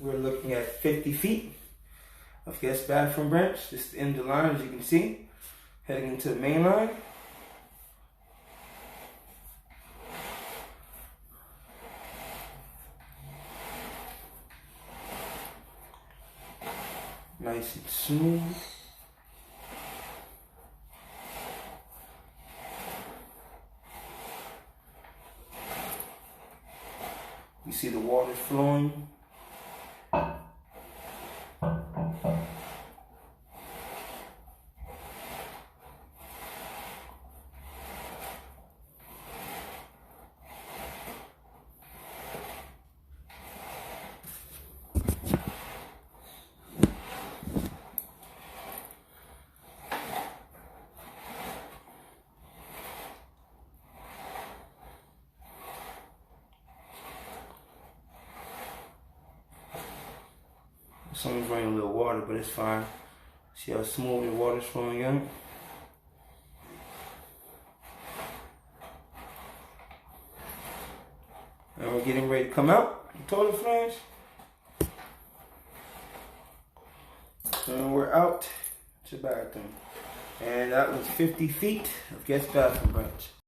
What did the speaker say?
we're looking at 50 feet of guest bathroom branch. This is the end of the line, as you can see, heading into the main line. Nice and smooth. You see the water flowing. Someone's running a little water, but it's fine. See how smooth the water's flowing out? And we're getting ready to come out. The toilet flange. And we're out to the bathroom. And that was 50 feet of guest bathroom branch.